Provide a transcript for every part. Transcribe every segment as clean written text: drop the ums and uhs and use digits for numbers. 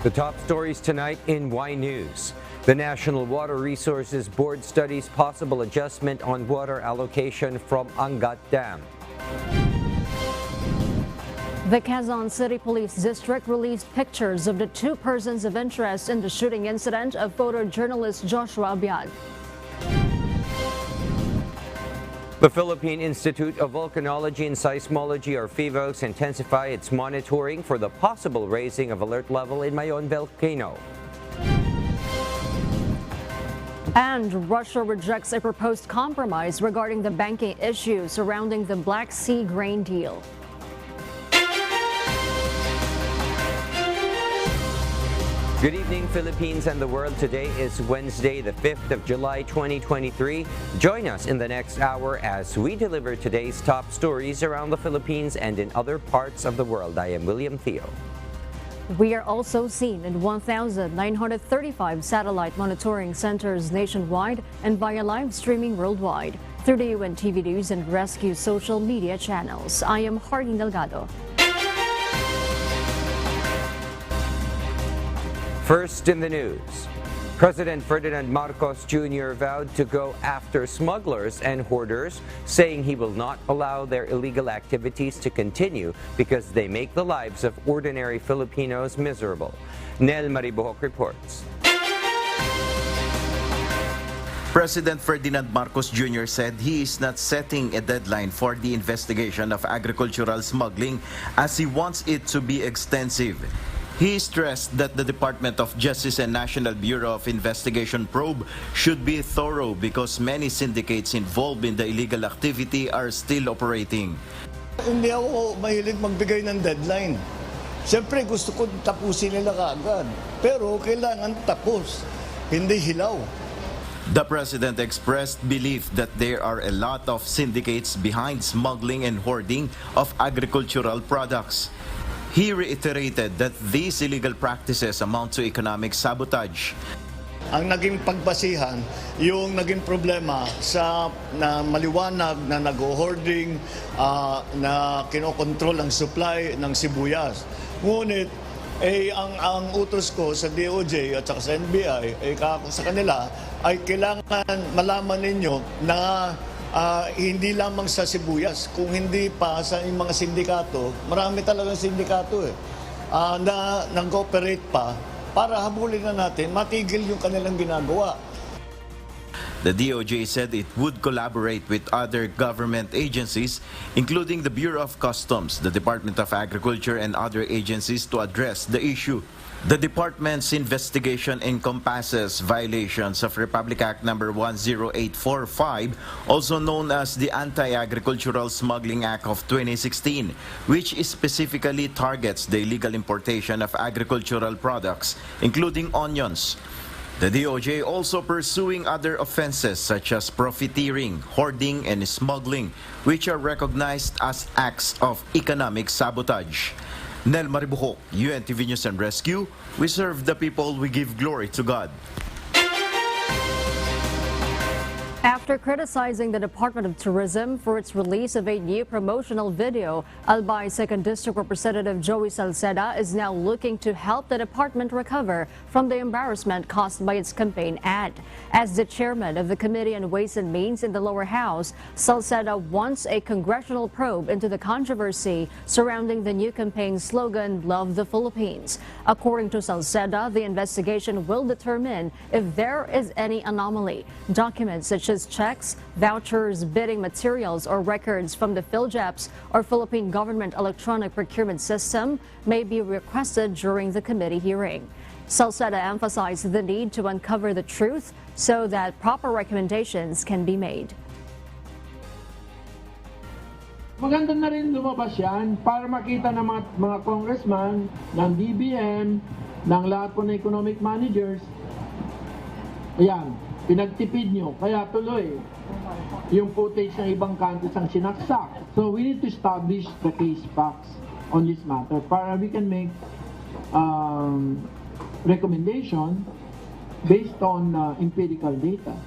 The top stories tonight in Y News. The National Water Resources Board studies possible adjustment on water allocation from Angat Dam. The Quezon City Police District released pictures of the two persons of interest in the shooting incident of photojournalist Joshua Abiad. The Philippine Institute of Volcanology and Seismology, or PHIVOS, intensify its monitoring for the possible raising of alert level in Mayon Volcano. And Russia rejects a proposed compromise regarding the banking issue surrounding the Black Sea grain deal. Good evening, Philippines and the world. Today is Wednesday, the 5th of July, 2023. Join us in the next hour as we deliver today's top stories around the Philippines and in other parts of the world. I am William Theo. We are also seen in 1,935 satellite monitoring centers nationwide and via live streaming worldwide through the UNTV News and Rescue social media channels. I am Harding Delgado. First in the news, President Ferdinand Marcos Jr. vowed to go after smugglers and hoarders, saying he will not allow their illegal activities to continue because they make the lives of ordinary Filipinos miserable. Nel Maribohok reports. President Ferdinand Marcos Jr. said he is not setting a deadline for the investigation of agricultural smuggling as he wants it to be extensive. He stressed that the Department of Justice and National Bureau of Investigation probe should be thorough because many syndicates involved in the illegal activity are still operating. Hindi ako mahilig magbigay ng deadline. Siyempre gusto ko tapusin nila kaagad. Pero kailangan tapos, hindi hilaw. The President expressed belief that there are a lot of syndicates behind smuggling and hoarding of agricultural products. He reiterated that these illegal practices amount to economic sabotage. Ang naging pagbasihan, yung naging problema sa na maliwanag na nag-hoarding, na kinokontrol ang supply ng sibuyas. Ngunit, ang utos ko sa DOJ at sa NBI, sa kanila, ay kailangan malaman ninyo na hindi lamang sa sibuyas, kung hindi pa sa mga sindikato, marami talagang sindikato na nag-cooperate pa para habulin na natin, matigil yung kanilang ginagawa. The DOJ said it would collaborate with other government agencies, including the Bureau of Customs, the Department of Agriculture, and other agencies to address the issue. The department's investigation encompasses violations of Republic Act No. 10845, also known as the Anti-Agricultural Smuggling Act of 2016, which specifically targets the illegal importation of agricultural products, including onions. The DOJ also pursuing other offenses such as profiteering, hoarding, and smuggling, which are recognized as acts of economic sabotage. Nel Maribohok, UNTV News and Rescue. We serve the people, we give glory to God. After criticizing the Department of Tourism for its release of a new promotional video, Albay 2nd District Representative Joey Salceda is now looking to help the department recover from the embarrassment caused by its campaign ad. As the chairman of the Committee on Ways and Means in the lower house, Salceda wants a congressional probe into the controversy surrounding the new campaign slogan, Love the Philippines. According to Salceda, the investigation will determine if there is any anomaly. Documents such as checks, vouchers, bidding materials, or records from the PhilJEPS or Philippine Government Electronic Procurement System may be requested during the committee hearing. Salceda emphasized the need to uncover the truth so that proper recommendations can be made. Maganda na rin lumabas yan para makita ng mga congressman, ng DBM, ng lahat po ng economic managers. Ayan, pinagtipid nyo, kaya tuloy yung footage ng ibang countries ang sinaksak. So we need to establish the case facts on this matter para we can make recommendation based on empirical data.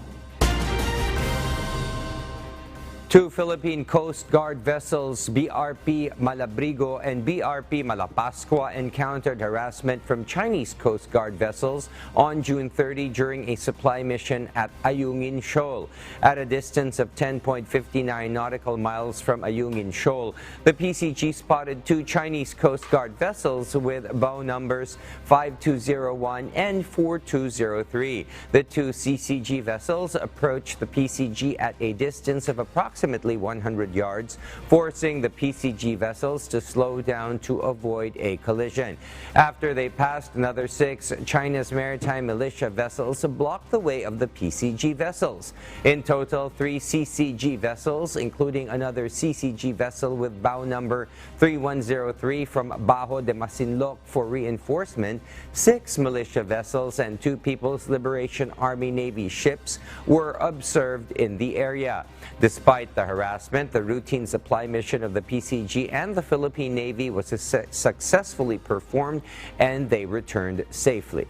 Two Philippine Coast Guard vessels, BRP Malabrigo and BRP Malapascua, encountered harassment from Chinese Coast Guard vessels on June 30 during a supply mission at Ayungin Shoal. At a distance of 10.59 nautical miles from Ayungin Shoal, the PCG spotted two Chinese Coast Guard vessels with bow numbers 5201 and 4203. The two CCG vessels approached the PCG at a distance of approximately 100 yards, forcing the PCG vessels to slow down to avoid a collision. After they passed another six, China's maritime militia vessels blocked the way of the PCG vessels. In total, three CCG vessels, including another CCG vessel with bow number 3103 from Bajo de Masinloc for reinforcement, six militia vessels and two People's Liberation Army Navy ships were observed in the area. Despite the harassment, the routine supply mission of the PCG and the Philippine Navy was successfully performed and they returned safely.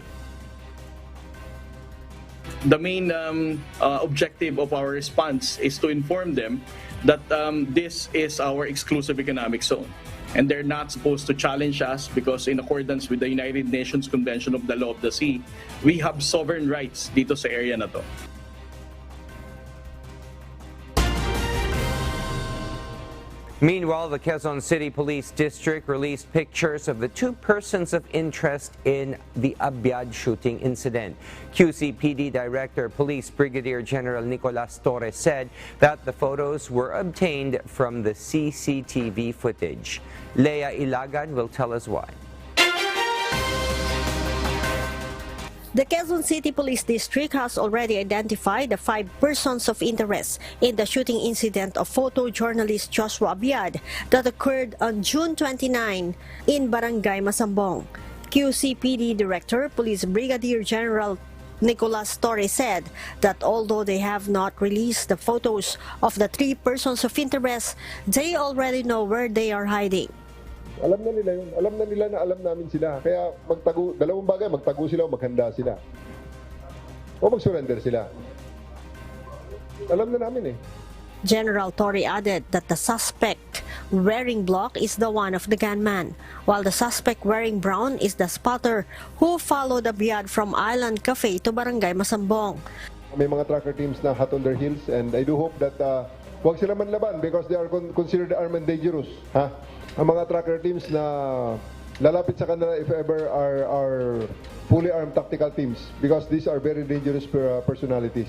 The main objective of our response is to inform them that this is our exclusive economic zone. And they're not supposed to challenge us because in accordance with the United Nations Convention of the Law of the Sea, we have sovereign rights dito sa area na to. Meanwhile, the Quezon City Police District released pictures of the two persons of interest in the Abyad shooting incident. QCPD Director Police Brigadier General Nicolas Torres said that the photos were obtained from the CCTV footage. Leia Ilagan will tell us why. The Quezon City Police District has already identified the 5 persons of interest in the shooting incident of photojournalist Joshua Abyad that occurred on June 29 in Barangay Masambong. QCPD Director Police Brigadier General Nicolas Torres said that although they have not released the photos of the 3 persons of interest, they already know where they are hiding. Alam na nila yun. Alam na nila na alam namin sila. Kaya magtago, dalawang bagay, magtago sila o maghanda sila. O mag-surrender sila. Alam na namin eh. General Torre added that the suspect wearing black is the one of the gunman, while the suspect wearing brown is the spotter who followed Abyad from Island Cafe to Barangay Masambong. May mga tracker teams na hot on their heels and I do hope that huwag sila manlaban because they are considered armed and dangerous. Ang mga tracker teams na lalapit sa kanila if ever are fully armed tactical teams because these are very dangerous personalities.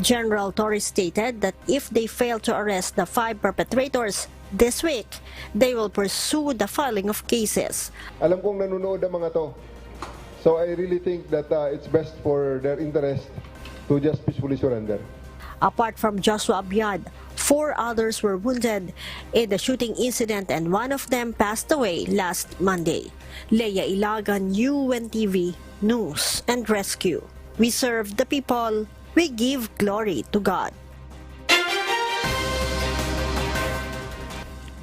General Torres stated that if they fail to arrest the 5 perpetrators this week, they will pursue the filing of cases. Alam kong nanonood ang mga to. So I really think that it's best for their interest to just peacefully surrender. Apart from Joshua Abyad, 4 others were wounded in the shooting incident and one of them passed away last Monday. Leia Ilagan, UNTV, News and Rescue. We serve the people, we give glory to God.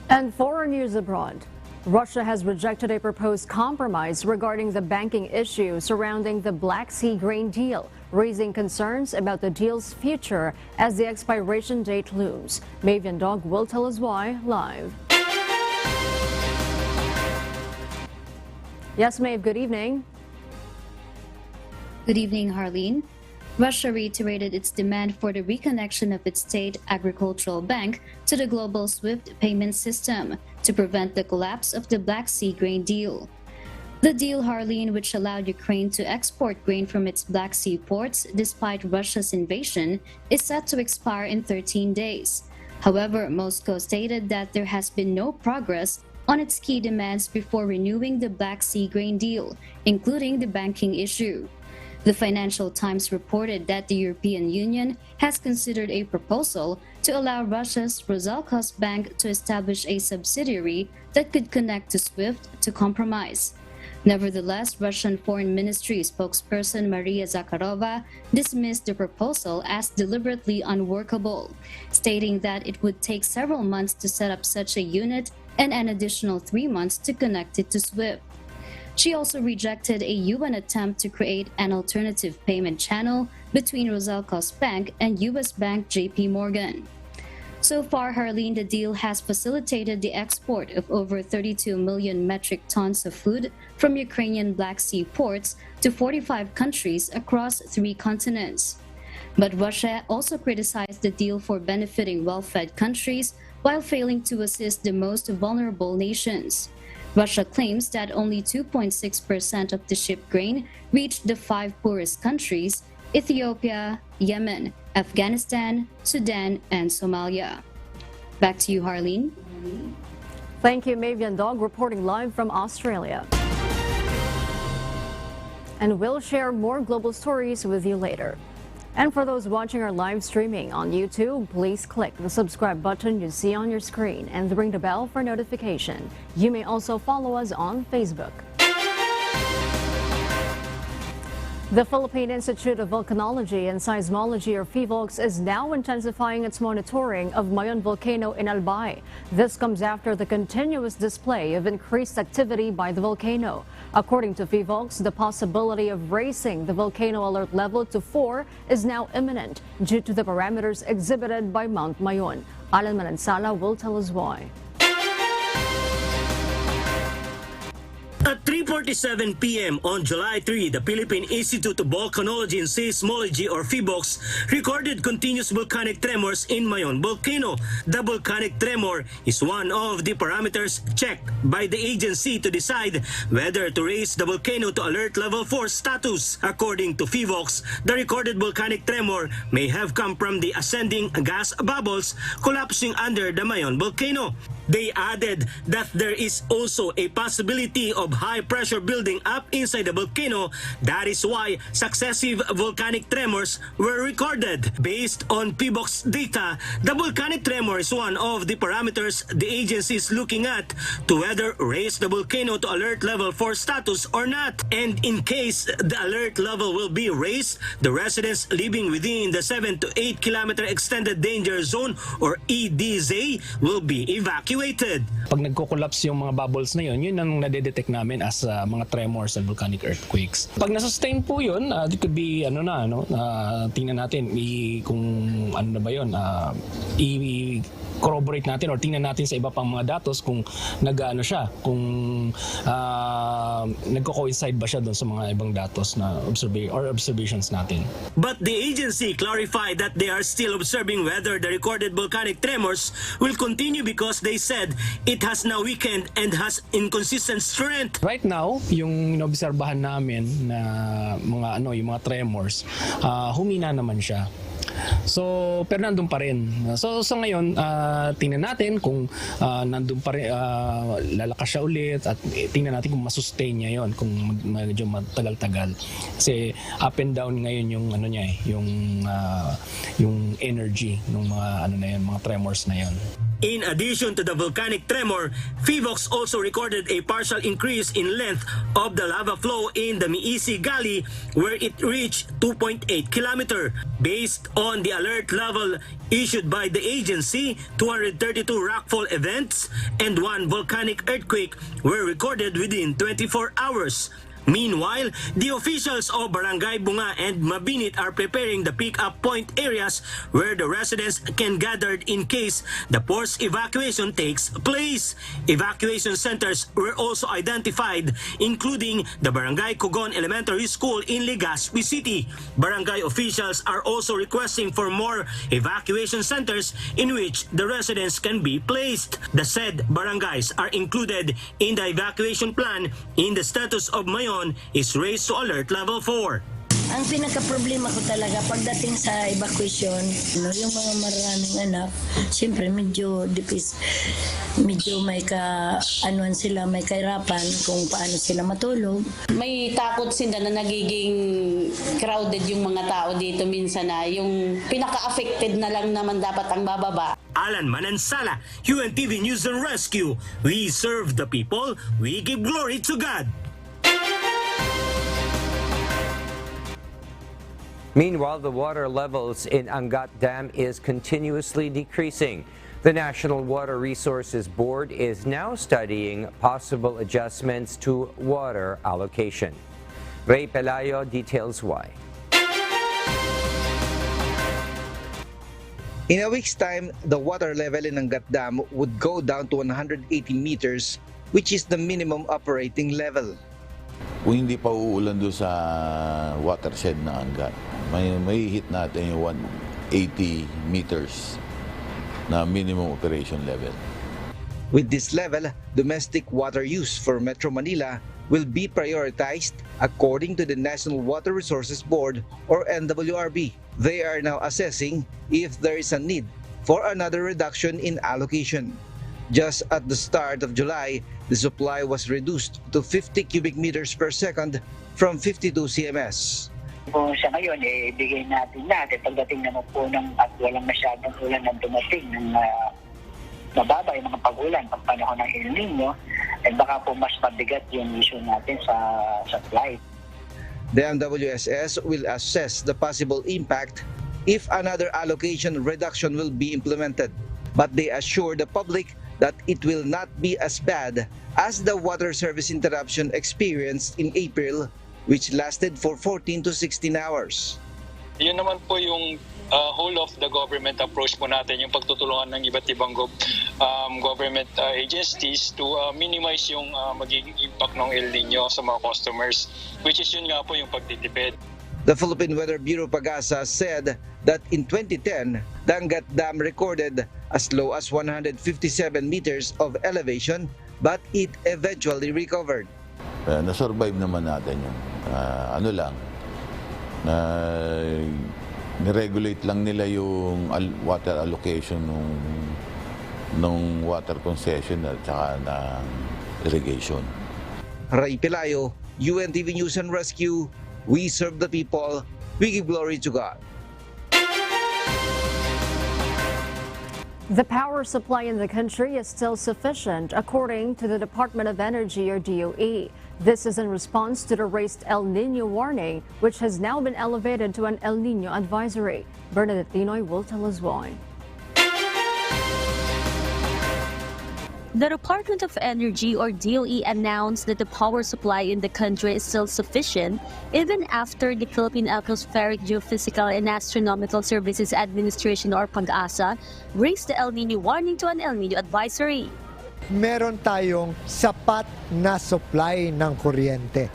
And foreign news abroad. Russia has rejected a proposed compromise regarding the banking issue surrounding the Black Sea grain deal, raising concerns about the deal's future as the expiration date looms. Mayon Dog will tell us why live. Yes, Maeve, good evening. Good evening, Harleen. Russia reiterated its demand for the reconnection of its state agricultural bank to the global SWIFT payment system to prevent the collapse of the Black Sea grain deal. The deal, Harleen, which allowed Ukraine to export grain from its Black Sea ports despite Russia's invasion, is set to expire in 13 days. However, Moscow stated that there has been no progress on its key demands before renewing the Black Sea grain deal, including the banking issue. The Financial Times reported that the European Union has considered a proposal to allow Russia's Rosalkos Bank to establish a subsidiary that could connect to SWIFT to compromise. Nevertheless, Russian Foreign Ministry spokesperson Maria Zakharova dismissed the proposal as deliberately unworkable, stating that it would take several months to set up such a unit and an additional 3 months to connect it to SWIFT. She also rejected a UN attempt to create an alternative payment channel between Rosalkos Bank and US bank JP Morgan. So far, Harleen, the deal has facilitated the export of over 32 million metric tons of food from Ukrainian Black Sea ports to 45 countries across 3 continents. But Russia also criticized the deal for benefiting well-fed countries while failing to assist the most vulnerable nations. Russia claims that only 2.6% of the shipped grain reached the 5 poorest countries: Ethiopia, Yemen, Afghanistan, Sudan, and Somalia. Back to you, Harleen. Thank you, Mavian Dog, reporting live from Australia. And we'll share more global stories with you later. And for those watching our live streaming on YouTube, please click the subscribe button you see on your screen and ring the bell for notification. You may also follow us on Facebook. The Philippine Institute of Volcanology and Seismology, or PHIVOLCS, is now intensifying its monitoring of Mayon Volcano in Albay. This comes after the continuous display of increased activity by the volcano. According to PHIVOLCS, the possibility of raising the volcano alert level to 4 is now imminent due to the parameters exhibited by Mount Mayon. Alan Manansala will tell us why. At 3:47 p.m. on July 3, the Philippine Institute of Volcanology and Seismology, or PHIVOLCS, recorded continuous volcanic tremors in Mayon Volcano. The volcanic tremor is one of the parameters checked by the agency to decide whether to raise the volcano to alert level 4 status. According to PHIVOLCS, the recorded volcanic tremor may have come from the ascending gas bubbles collapsing under the Mayon Volcano. They added that there is also a possibility of high pressure building up inside the volcano. That is why successive volcanic tremors were recorded. Based on PHIVOLCS data, the volcanic tremor is one of the parameters the agency is looking at to whether raise the volcano to alert level 4 status or not. And in case the alert level will be raised, the residents living within the 7 to 8 kilometer extended danger zone, or EDZ, will be evacuated. Pag nagko-collapse yung mga bubbles na yun ang nade-detect namin as mga tremors and volcanic earthquakes. Pag na-sustain po yun, it could be tingnan natin kung ano na ba yun, i-corroborate natin or tingnan natin sa iba pang mga datos kung nag-ano siya, kung nagko-coincide ba siya doon sa mga ibang datos na observations natin. But the agency clarified that they are still observing whether the recorded volcanic tremors will continue because they said it has now weakened and has inconsistent strength. Right now, yung inobserbahan namin na yung mga tremors, humina naman siya. So, pero nandun pa rin. So ngayon, tingnan natin kung nandun pa rin, lalakas siya ulit, at tingnan natin kung masustain niya yon, kung medyo matagal-tagal. Kasi up and down ngayon yung niya, yung energy ng mga mga tremors na yon. In addition to the volcanic tremor, PHIVOLCS also recorded a partial increase in length of the lava flow in the Miisi Gully, where it reached 2.8 km. Based on the alert level issued by the agency, 232 rockfall events and 1 volcanic earthquake were recorded within 24 hours. Meanwhile, the officials of Barangay Bunga and Mabinit are preparing the pick-up point areas where the residents can gather in case the forced evacuation takes place. Evacuation centers were also identified, including the Barangay Cugon Elementary School in Legazpi City. Barangay officials are also requesting for more evacuation centers in which the residents can be placed. The said barangays are included in the evacuation plan. In the status of Mayon is raised to alert level 4. Ang pinaka-problema ko talaga pagdating sa evacuation, yung mga maraming anak, siyempre medyo may anuan sila, may kahirapan kung paano sila matulog. May takot sila na nagiging crowded yung mga tao dito minsan, na yung pinaka-affected na lang naman dapat ang bababa. Alan Manansala, UNTV News and Rescue. We serve the people, we give glory to God. Meanwhile, the water levels in Angat Dam is continuously decreasing. The National Water Resources Board is now studying possible adjustments to water allocation. Ray Pelayo details why. In a week's time, the water level in Angat Dam would go down to 180 meters, which is the minimum operating level. Kung hindi pa uulan doon sa watershed na Angat, may hit natin yung 180 meters na minimum operation level. With this level, domestic water use for Metro Manila will be prioritized according to the National Water Resources Board or NWRB. They are now assessing if there is a need for another reduction in allocation. Just at the start of July, the supply was reduced to 50 cubic meters per second from 52 CMS. Kung sa ngayon, ibigay natin pagdating naman po at walang masyadong ulan na dumating ng mababa yung mga pag-ulan pag panahon ng El Nino, baka po mas mabigat yung issue natin sa supply. The MWSS will assess the possible impact if another allocation reduction will be implemented, but they assure the public that it will not be as bad as the water service interruption experienced in April, which lasted for 14 to 16 hours. Yun naman po yung whole of the government approach po natin, yung pagtutulungan ng iba't ibang government agencies to minimize yung magiging impact ng El Nino sa mga customers, which is yun nga po yung pagtitipid. The Philippine Weather Bureau Pag-asa said that in 2010, the Angat Dam recorded as low as 157 meters of elevation, but it eventually recovered. Na-survive naman natin yung niregulate lang nila yung water allocation nung water concession at saka ng irrigation. Ray Pelayo, UNTV News and Rescue. We serve the people. We give glory to God. The power supply in the country is still sufficient, according to the Department of Energy or DOE. This is in response to the raised El Nino warning, which has now been elevated to an El Nino advisory. Bernadette Tinoy will tell us why. The Department of Energy or DOE announced that the power supply in the country is still sufficient even after the Philippine Atmospheric, Geophysical and Astronomical Services Administration or Pag-asa raised the El Nino warning to an El Nino advisory. Meron tayong sapat na supply ng kuryente.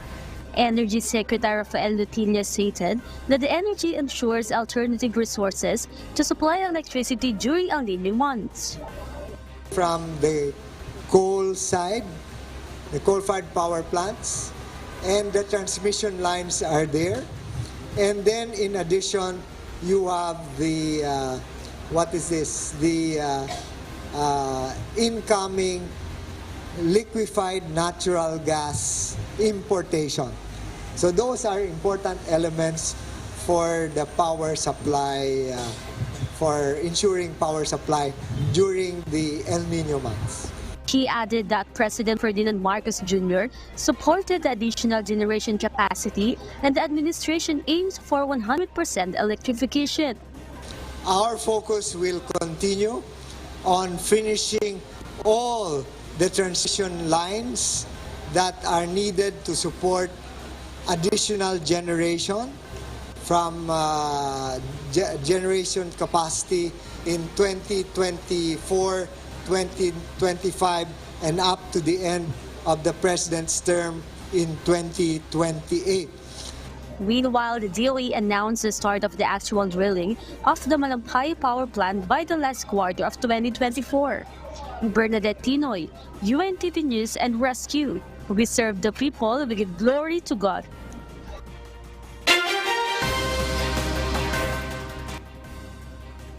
Energy Secretary Rafael Lutilla stated that the energy ensures alternative resources to supply electricity during El Nino months. From the coal side, the coal-fired power plants, and the transmission lines are there. And then in addition, you have the, incoming liquefied natural gas importation. So those are important elements for the power supply, for ensuring power supply during the El Nino months. He added that President Ferdinand Marcos Jr. supported the additional generation capacity and the administration aims for 100% electrification. Our focus will continue on finishing all the transition lines that are needed to support additional generation from generation capacity in 2024, 2025, and up to the end of the President's term in 2028. Meanwhile, the DOE announced the start of the actual drilling of the Malampay power plant by the last quarter of 2024. Bernadette Tinoy, UNTV News and Rescue. We serve the people, we give glory to God.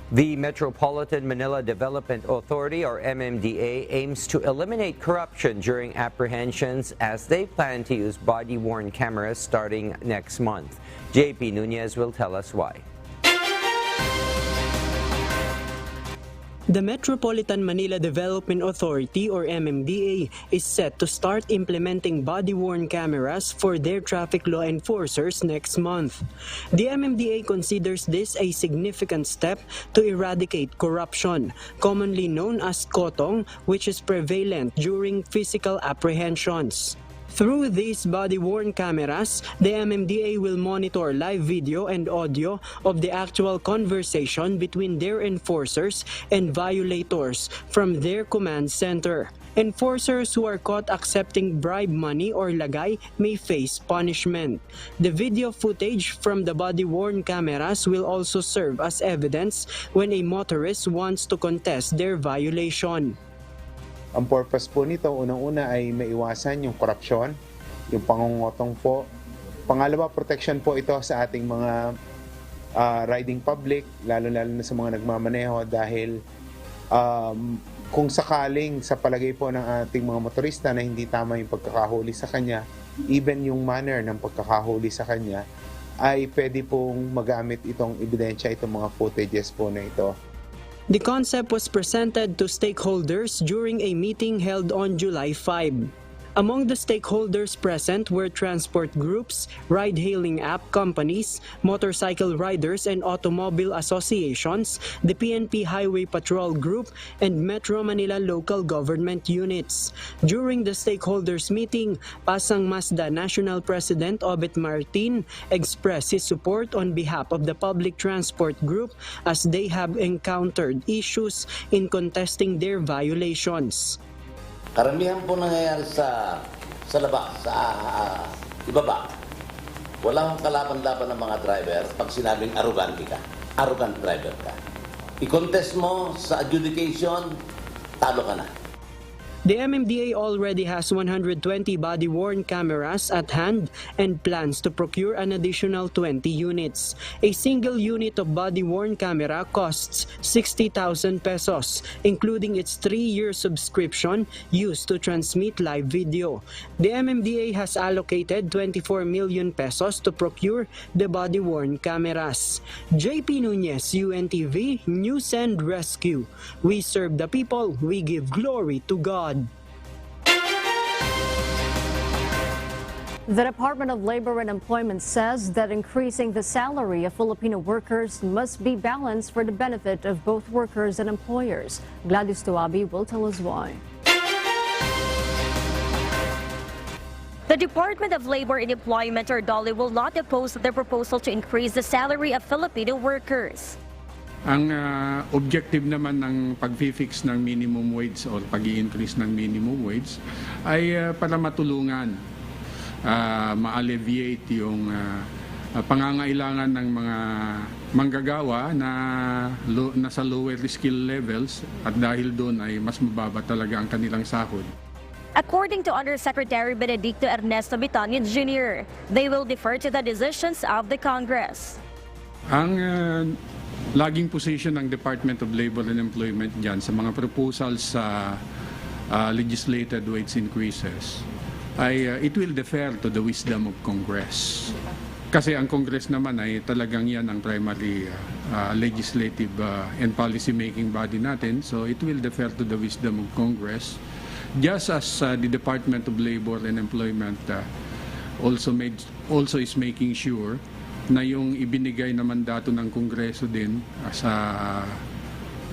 The Metropolitan Manila Development Authority, or MMDA, aims to eliminate corruption during apprehensions as they plan to use body-worn cameras starting next month. JP Nunez will tell us why. The Metropolitan Manila Development Authority or MMDA is set to start implementing body-worn cameras for their traffic law enforcers next month. The MMDA considers this a significant step to eradicate corruption, commonly known as kotong, which is prevalent during physical apprehensions. Through these body-worn cameras, the MMDA will monitor live video and audio of the actual conversation between their enforcers and violators from their command center. Enforcers who are caught accepting bribe money or lagay may face punishment. The video footage from the body-worn cameras will also serve as evidence when a motorist wants to contest their violation. Ang purpose po nito, unang-una ay maiwasan yung korupsyon, yung pangungutong po. Pangalawa, protection po ito sa ating mga riding public, lalo-lalo na sa mga nagmamaneho dahil kung sakaling sa palagay po ng ating mga motorista na hindi tama yung pagkakahuli sa kanya, even yung manner ng pagkakahuli sa kanya, ay pwede pong magamit itong ebidensya, itong mga footages po na ito. The concept was presented to stakeholders during a meeting held on July 5. Among the stakeholders present were transport groups, ride-hailing app companies, motorcycle riders and automobile associations, the PNP Highway Patrol Group, and Metro Manila local government units. During the stakeholders meeting, Pasang Mazda National President Obet Martin expressed his support on behalf of the public transport group as they have encountered issues in contesting their violations. Karamihan po nangyayari sa labas, sa ibaba. Walang kalaban-laban ng mga driver pag sinabing arrogant ka. Arrogant driver ka. I-contest mo sa adjudication, talo ka na. The MMDA already has 120 body-worn cameras at hand and plans to procure an additional 20 units. A single unit of body-worn camera costs 60,000 pesos, including its 3-year subscription used to transmit live video. The MMDA has allocated 24 million pesos to procure the body-worn cameras. JP Nunez, UNTV, News and Rescue. We serve the people, we give glory to God. The Department of Labor and Employment says that increasing the salary of Filipino workers must be balanced for the benefit of both workers and employers. Gladys Tuabi will tell us why. The Department of Labor and Employment, or DOLE, will not oppose the proposal to increase the salary of Filipino workers. Ang objective naman ng pag-fix ng minimum wage or pag-i-increase ng minimum wage ay para matulungan, ma-alleviate yung pangangailangan ng mga manggagawa na nasa lower skill levels at dahil doon ay mas mababa talaga ang kanilang sahod. According to Undersecretary Benedicto Ernesto Bitanio Jr., they will defer to the decisions of the Congress. Ang laging position ng Department of Labor and Employment dyan sa mga proposals sa legislated wage increases ay it will defer to the wisdom of Congress. Kasi ang Congress naman ay talagang yan ang primary legislative and policy making body natin. So it will defer to the wisdom of Congress. Just as the Department of Labor and Employment also is making sure na yung ibinigay na mandato ng Kongreso din sa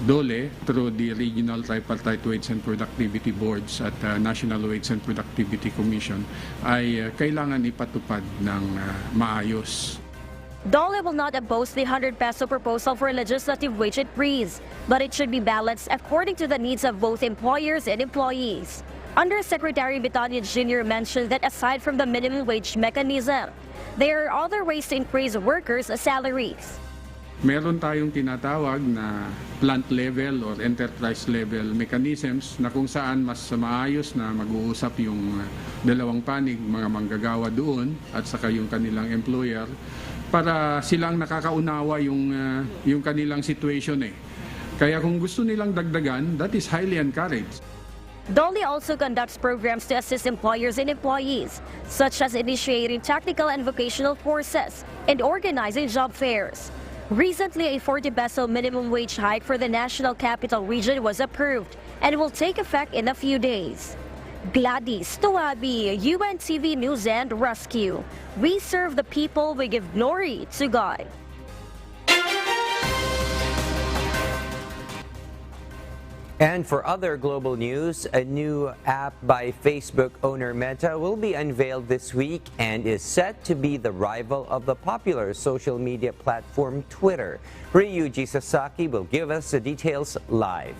DOLE through the Regional Tripartite Wage and Productivity Boards at National Wage and Productivity Commission ay kailangan ipatupad ng maayos. DOLE will not oppose the 100 peso proposal for legislative wage increase, but it should be balanced according to the needs of both employers and employees. Undersecretary Bitanio Jr. mentioned that aside from the minimum wage mechanism, there are other ways to increase workers' salaries. Meron tayong tinatawag na plant level or enterprise level mechanisms na kung saan mas maayos na mag-uusap yung dalawang panig, mga manggagawa doon at saka yung kanilang employer para silang nakakaunawa yung kanilang situation eh. Kaya kung gusto nilang dagdagan, that is highly encouraged. DOLE also conducts programs to assist employers and employees, such as initiating technical and vocational courses and organizing job fairs. Recently, a 40 peso minimum wage hike for the National Capital Region was approved and will take effect in a few days. Gladys Tuabi, UNTV News and Rescue. We serve the people, we give glory to God. And for other global news, a new app by Facebook owner Meta will be unveiled this week and is set to be the rival of the popular social media platform Twitter. Ryuji Sasaki will give us the details live.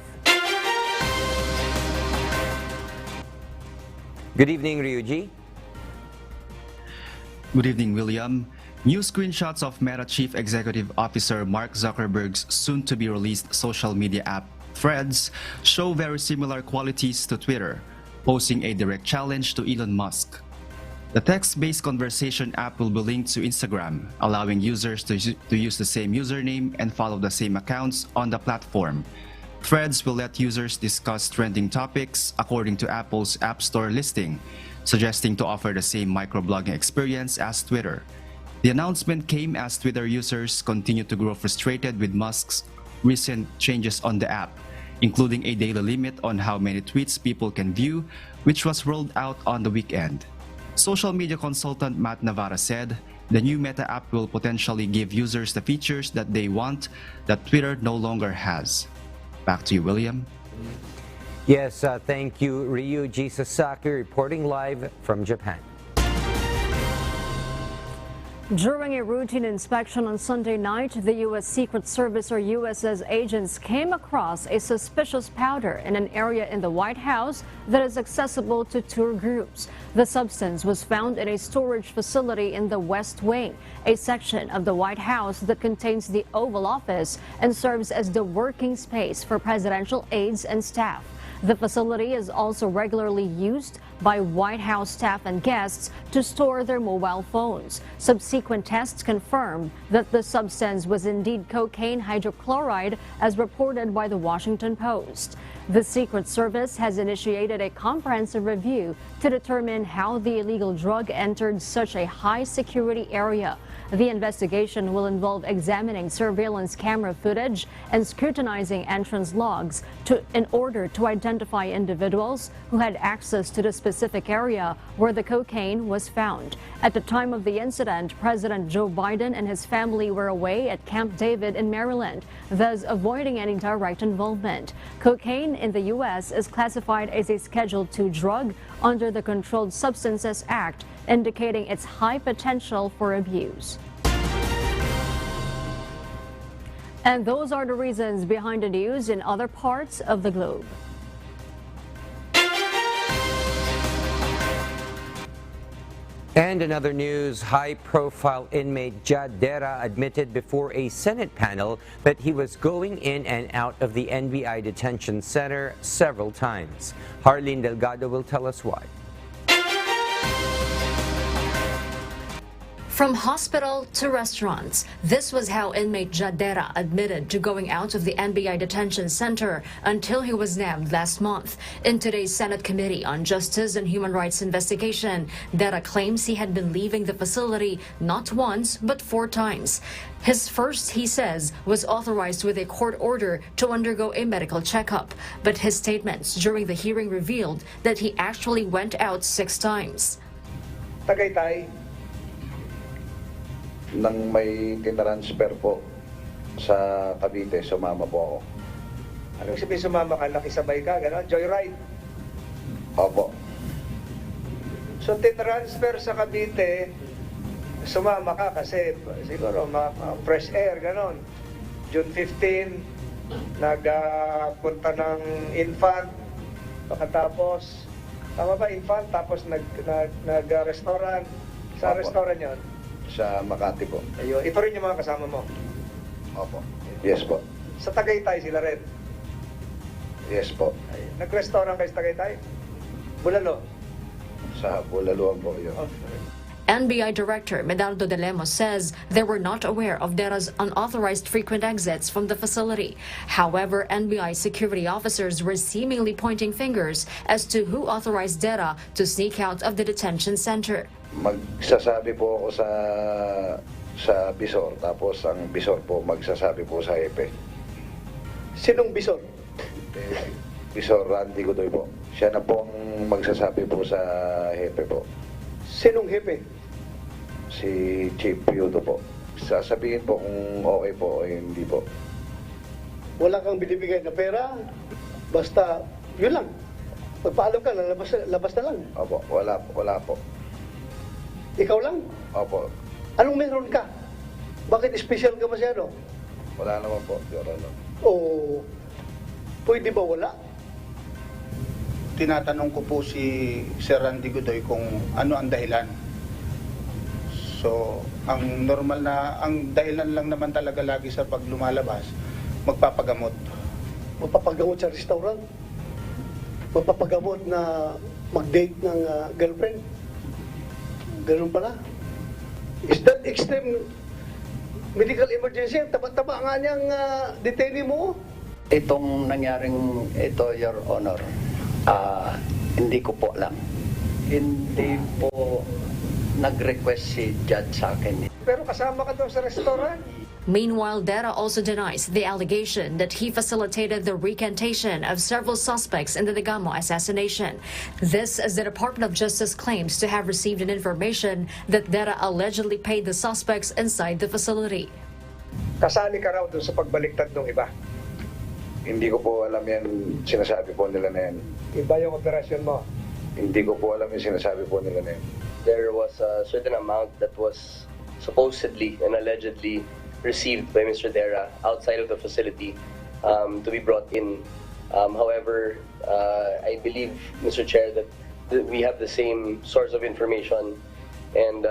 Good evening, Ryuji. Good evening, William. New screenshots of Meta Chief Executive Officer Mark Zuckerberg's soon-to-be-released social media app, Threads, show very similar qualities to Twitter, posing a direct challenge to Elon Musk. The text-based conversation app will be linked to Instagram, allowing users to use the same username and follow the same accounts on the platform. Threads will let users discuss trending topics according to Apple's App Store listing, suggesting to offer the same microblogging experience as Twitter. The announcement came as Twitter users continue to grow frustrated with Musk's recent changes on the app, including a daily limit on how many tweets people can view, which was rolled out on the weekend. Social media consultant Matt Navarra said the new Meta app will potentially give users the features that they want that Twitter no longer has. Back to you, William. Yes, thank you, Ryuji Sasaki, reporting live from Japan. During a routine inspection on Sunday night, the U.S. Secret Service or USS agents came across a suspicious powder in an area in the White House that is accessible to tour groups. The substance was found in a storage facility in the West Wing, a section of the White House that contains the Oval Office and serves as the working space for presidential aides and staff. The facility is also regularly used by White House staff and guests to store their mobile phones. Subsequent tests confirmed that the substance was indeed cocaine hydrochloride, as reported by the Washington Post. The Secret Service has initiated a comprehensive review to determine how the illegal drug entered such a high-security area. The investigation will involve examining surveillance camera footage and scrutinizing entrance logs in order to identify individuals who had access to the specific area where the cocaine was found. At the time of the incident, President Joe Biden and his family were away at Camp David in Maryland, thus avoiding any direct involvement. Cocaine in the U.S. is classified as a Schedule II drug under the Controlled Substances Act, indicating its high potential for abuse. And those are the reasons behind the news in other parts of the globe. And in other news, high-profile inmate Jad Dera admitted before a Senate panel that he was going in and out of the NBI Detention Center several times. Harleen Delgado will tell us why. From hospital to restaurants, this was how inmate Jad Dera admitted to going out of the NBI Detention Center until he was nabbed last month. In today's Senate Committee on Justice and Human Rights investigation, Dera claims he had been leaving the facility not once but 4 times. His first, he says, was authorized with a court order to undergo a medical checkup, but his statements during the hearing revealed that he actually went out 6 times. Tagaytay, nang may tinransfer po sa Cavite, sumama po ako. Anong sabihin sumama ka? Nakisabay ka? Gano'n? Joyride? Opo. So, tinransfer sa Cavite, sumama ka kasi siguro fresh air, gano'n. June 15, nagpunta ng Infant, pagkatapos, tama ba Infant? Tapos nag-restaurant. Sa restaurant yun? Sa Makati po. Ayun. Ito rin yung mga kasama mo? Opo. Yes po. Sa Tagaytay sila rin? Yes po. Nag-restaurant kayo sa Tagaytay? Bulalo? Sa Bulaluan po yun. NBI Director Medardo de Lemos says they were not aware of Dera's unauthorized frequent exits from the facility. However, NBI security officers were seemingly pointing fingers as to who authorized Dera to sneak out of the detention center. Magsasabi po ako sa bisor, tapos ang bisor po magsasabi po sa hepe. Sinong bisor? Bisor Randy Godoy po. Siya na po ang magsasabi po sa hepe po. Sinong hepe? Si Chief Yudo po. Sasabihin po kung okay po o hindi po. Wala kang binibigay na pera? Basta, yun lang. Magpaalam ka, labas na lang. Opo, wala po. Ikaw lang? Opo. Anong meron ka? Bakit special ka masyado? Wala naman po, Your Honor. O pwede ba wala? Tinatanong ko po si Sir Randy Godoy kung ano ang dahilan. So, ang dahilan lang naman talaga lagi sa pag lumalabas, magpapagamot. Magpapagamot sa restaurant? Magpapagamot na mag-date ng girlfriend? Ganun pala? Is that extreme medical emergency? Taba-taba nga niyang detainee mo? Itong nangyaring ito, Your Honor, hindi ko po alam. Hindi po nag-request si judge sa akin. Pero kasama ka daw sa restaurant? Meanwhile, Dera also denies the allegation that he facilitated the recantation of several suspects in the Digamo assassination. This as the Department of Justice claims to have received an information that Dera allegedly paid the suspects inside the facility. Kasali ka raw doon sa pagbaliktad ng iba? Hindi ko po alam yan, sinasabi po nila na yan. Iba yung operasyon mo? Hindi ko po alam yung sinasabi po nila na yan. There was a certain amount that was supposedly and allegedly received by Mr. Dera outside of the facility to be brought in. However, I believe, Mr. Chair, that we have the same source of information and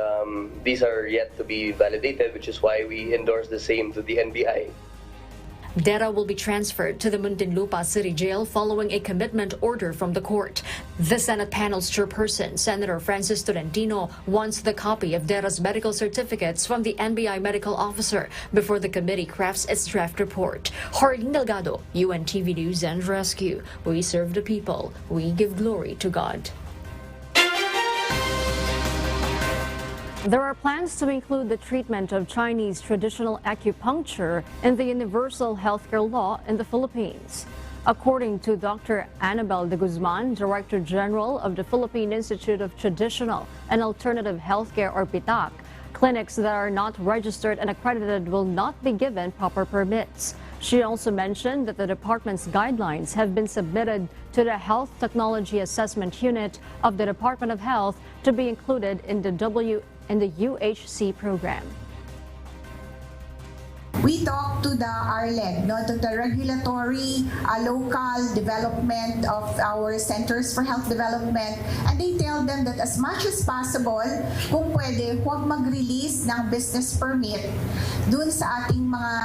these are yet to be validated, which is why we endorse the same to the NBI. Dera will be transferred to the Muntinlupa City Jail following a commitment order from the court. The Senate panel's chairperson, Senator Francis Tolentino, wants the copy of Dera's medical certificates from the NBI medical officer before the committee crafts its draft report. Harding Delgado, UNTV News and Rescue. We serve the people. We give glory to God. There are plans to include the treatment of Chinese traditional acupuncture in the universal healthcare law in the Philippines. According to Dr. Annabel de Guzman, Director General of the Philippine Institute of Traditional and Alternative Healthcare, or PITAC, clinics that are not registered and accredited will not be given proper permits. She also mentioned that the department's guidelines have been submitted to the Health Technology Assessment Unit of the Department of Health to be included in the UHC program. We talked to the RLED, to the regulatory local development of our centers for health development, and they tell them that as much as possible, kung pwede, huwag mag-release ng business permit dun sa ating mga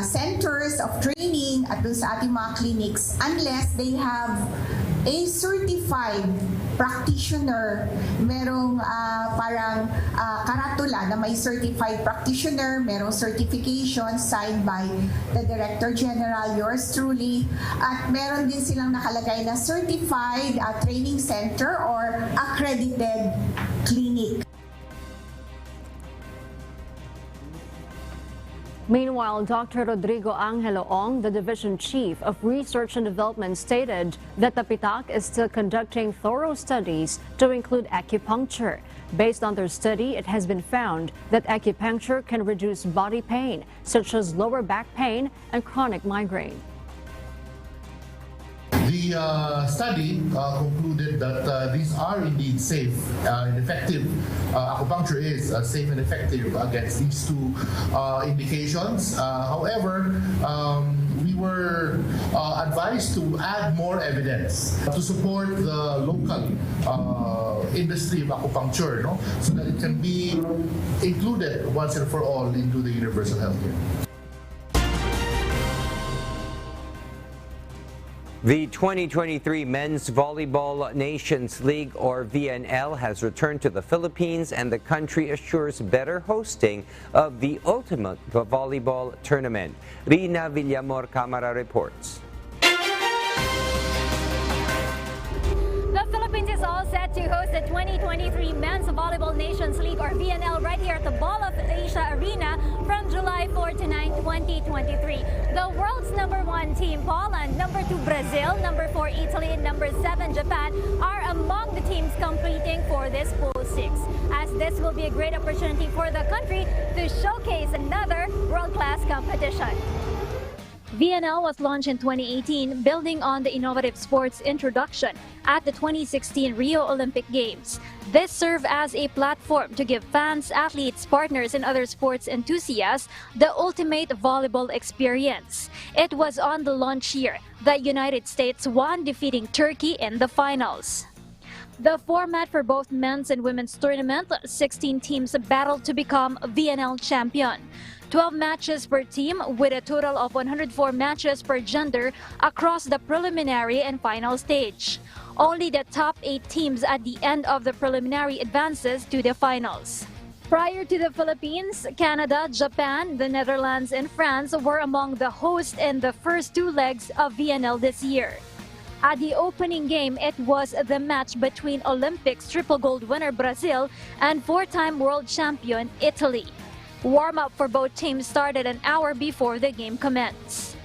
centers of training at dun sa ating mga clinics unless they have a certified practitioner, merong parang karatula na may certified practitioner, merong certification signed by the Director General, yours truly, at meron din silang nakalagay na certified training center or accredited clinic. Meanwhile, Dr. Rodrigo Angelo Ong, the Division Chief of Research and Development, stated that the PITAC is still conducting thorough studies to include acupuncture. Based on their study, it has been found that acupuncture can reduce body pain, such as lower back pain and chronic migraine. The study concluded that these are indeed safe and effective. Acupuncture is safe and effective against these two indications. However, we were advised to add more evidence to support the local industry of acupuncture, so that it can be included once and for all into the universal healthcare. The 2023 Men's Volleyball Nations League, or VNL, has returned to the Philippines, and the country assures better hosting of the ultimate volleyball tournament. Rina Villamor Camara reports. The Philippines is all set to host the 2023 Men's Volleyball Nations League, or VNL, right here at the Ball of Asia Arena from July 4 to 9, 2023. The world's #1 team, Poland, #2 Brazil, #4 Italy, and #7 Japan are among the teams competing for this Pool 6, as this will be a great opportunity for the country to showcase another world-class competition. VNL was launched in 2018, building on the innovative sports introduction at the 2016 Rio Olympic Games. This served as a platform to give fans, athletes, partners, and other sports enthusiasts the ultimate volleyball experience. It was on the launch year that United States won, defeating Turkey in the finals. The format for both men's and women's tournament, 16 teams battled to become VNL champion. 12 matches per team with a total of 104 matches per gender across the preliminary and final stage. Only the top 8 teams at the end of the preliminary advances to the finals. Prior to the Philippines, Canada, Japan, the Netherlands, and France were among the hosts in the first 2 legs of VNL this year. At the opening game, it was the match between Olympics triple gold winner Brazil and 4-time world champion Italy. Warm-up for both teams started an hour before the game commenced.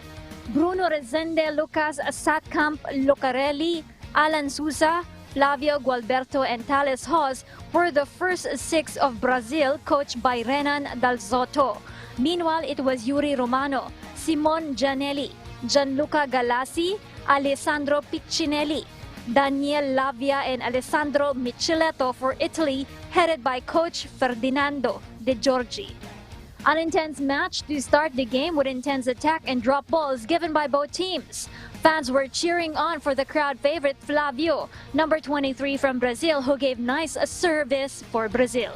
Bruno Rezende, Lucas Satkamp, Lucarelli, Alan Sousa, Flavio Gualberto, and Thales Hos were the first 6 of Brazil, coached by Renan Dalzotto. Meanwhile, it was Yuri Romano, Simon Gianelli, Gianluca Galassi, Alessandro Piccinelli, Daniel Lavia, and Alessandro Micheletto for Italy, headed by coach Ferdinando De Giorgi. An intense match to start the game with intense attack and drop balls given by both teams. Fans were cheering on for the crowd favorite Flavio, number 23 from Brazil, who gave nice service for Brazil.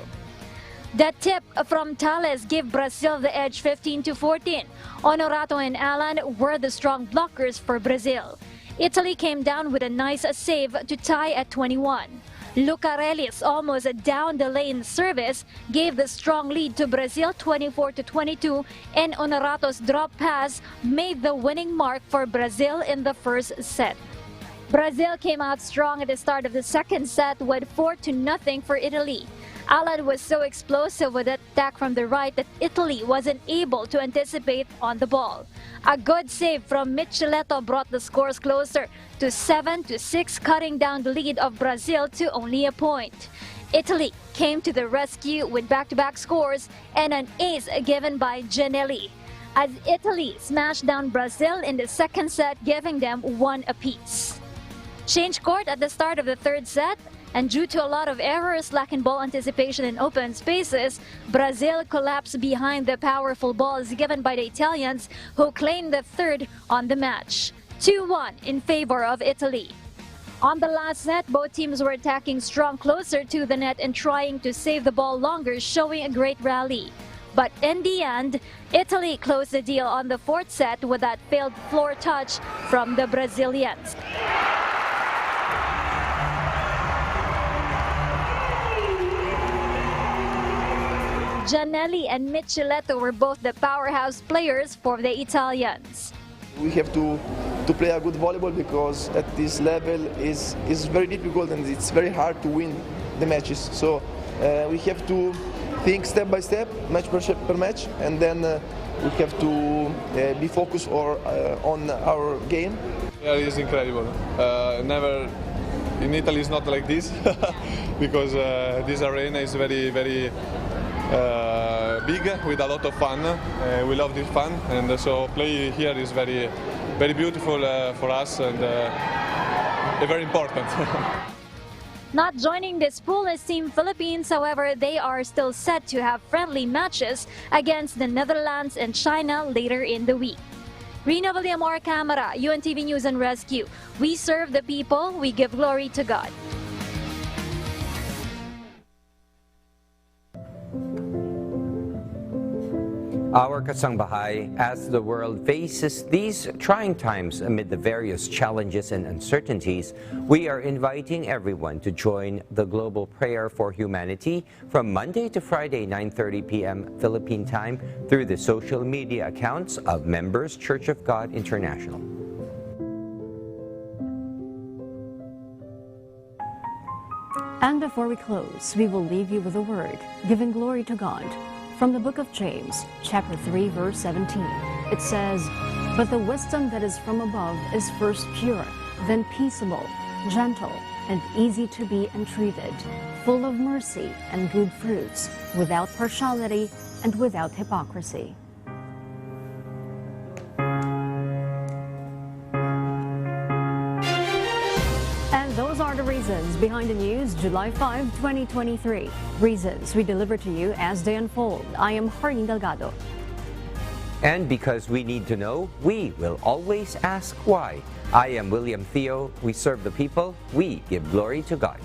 The tip from Thales gave Brazil the edge 15-14. Honorato and Alan were the strong blockers for Brazil. Italy came down with a nice save to tie at 21. Lucarelli's almost down the lane service gave the strong lead to Brazil 24-22, and Honorato's drop pass made the winning mark for Brazil in the first set. Brazil came out strong at the start of the second set with 4-0 for Italy. Alan was so explosive with that attack from the right that Italy wasn't able to anticipate on the ball. A good save from Micheletto brought the scores closer to 7-6, cutting down the lead of Brazil to only a point. Italy came to the rescue with back-to-back scores and an ace given by Gianelli, as Italy smashed down Brazil in the second set, giving them 1 apiece. Change court at the start of the third set, and due to a lot of errors lacking ball anticipation in open spaces, Brazil collapsed behind the powerful balls given by the Italians, who claimed the third on the match. 2-1 in favor of Italy. On the last set, both teams were attacking strong closer to the net and trying to save the ball longer, showing a great rally. But in the end, Italy closed the deal on the fourth set with that failed floor touch from the Brazilians. Gianelli and Micheletto were both the powerhouse players for the Italians. We have to play a good volleyball because at this level is very difficult and it's very hard to win the matches. So we have to think step by step, match per match, and then we have to be focused on our game. Yeah, it is incredible. Never in Italy is not like this because this arena is very big with a lot of fun. We love this fun, and so play here is very beautiful for us and very important. Not joining this pool is Team Philippines. However, they are still set to have friendly matches against the Netherlands and China later in the week. Rina Villamor Camera, UNTV News and Rescue. We serve the people, we give glory to God. Our kasangbahay, as the world faces these trying times amid the various challenges and uncertainties, we are inviting everyone to join the Global Prayer for Humanity from Monday to Friday, 9:30 p.m. Philippine time through the social media accounts of Members Church of God International. And before we close, we will leave you with a word, giving glory to God. From the book of James, chapter 3, verse 17, it says, "But the wisdom that is from above is first pure, then peaceable, gentle, and easy to be entreated, full of mercy and good fruits, without partiality and without hypocrisy." reasons behind the news, July 5, 2023. Reasons we deliver to you as they unfold. I am Harleen Delgado. And because we need to know, we will always ask why. I am William Theo. We serve the people. We give glory to God.